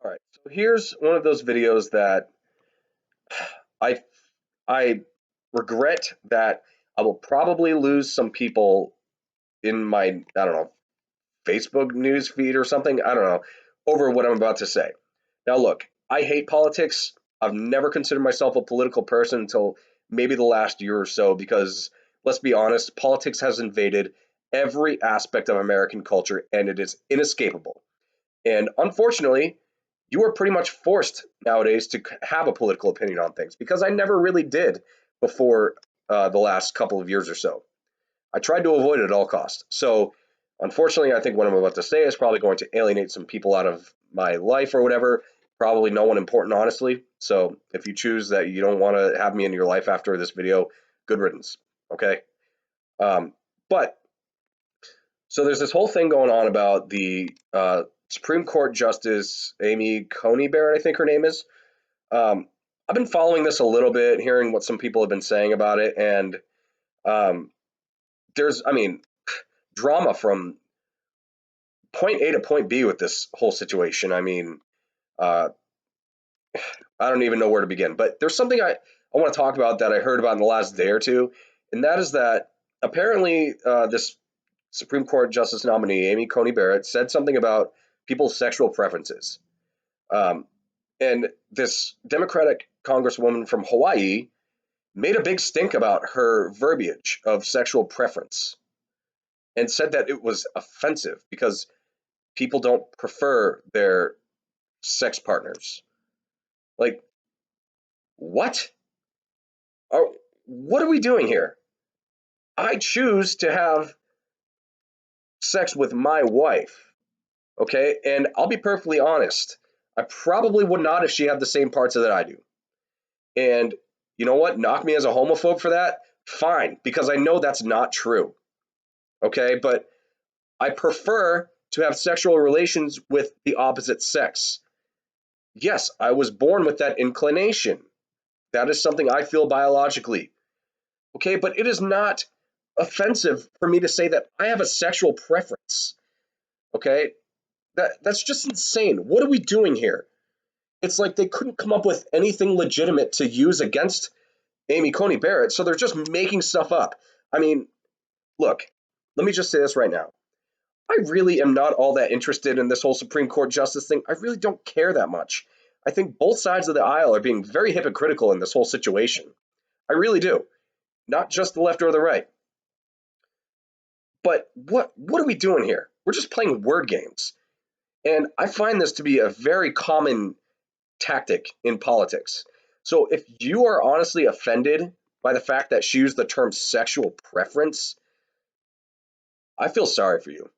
All right, so here's one of those videos that I I regret that I will probably lose some people in my, I don't know, Facebook news feed or something. I don't know, over what I'm about to say. Now, look, I hate politics. I've never considered myself a political person until maybe the last year or so, because let's be honest, politics has invaded every aspect of American culture and it is inescapable. And unfortunately, you are pretty much forced nowadays to have a political opinion on things because I never really did before the last couple of years or so. I tried to avoid it at all costs. So, unfortunately, I think what I'm about to say is probably going to alienate some people out of my life or whatever. Probably no one important, honestly. So, if you choose that you don't want to have me in your life after this video, good riddance. Okay. Um, but so there's this whole thing going on about the Supreme Court Justice Amy Coney Barrett, I think her name is. Um, I've been following this a little bit, hearing what some people have been saying about it, and um, I mean, drama from point A to point B with this whole situation. I mean, uh, I don't even know where to begin. But there's something I want to talk about that I heard about in the last day or two, and that is that apparently this Supreme Court Justice nominee, Amy Coney Barrett, said something about people's sexual preferences. Um, and this Democratic Congresswoman from Hawaii made a big stink about her verbiage of sexual preference and said that it was offensive because people don't prefer their sex partners. Like, what? Are, what are we doing here? I choose to have sex with my wife, okay? And I'll be perfectly honest. I probably would not if she had the same parts that I do. And you know what? Knock me as a homophobe for that? Fine, because I know that's not true, okay? But I prefer to have sexual relations with the opposite sex. Yes, I was born with that inclination. That is something I feel biologically. Okay, but it is not offensive for me to say that I have a sexual preference. Okay? That's just insane. What are we doing here? It's like they couldn't come up with anything legitimate to use against Amy Coney Barrett, so they're just making stuff up. I mean, look, let me just say this right now. I really am not all that interested in this whole Supreme Court justice thing. I really don't care that much. I think both sides of the aisle are being very hypocritical in this whole situation. I really do. Not just the left or the right. But what are we doing here? We're just playing word games. And I find this to be a very common tactic in politics. So if you are honestly offended by the fact that she used the term sexual preference, I feel sorry for you.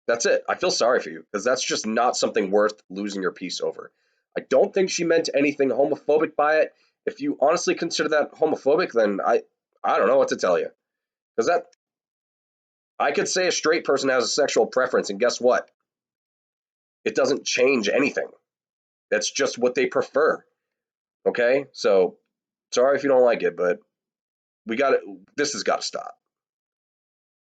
That's it. I feel sorry for you because that's just not something worth losing your peace over. I don't think she meant anything homophobic by it. If you honestly consider that homophobic, then I don't know what to tell you. Because that I could say a straight person has a sexual preference, and guess what? It doesn't change anything. That's just what they prefer. Okay? So sorry if you don't like it, but we got it. This has got to stop.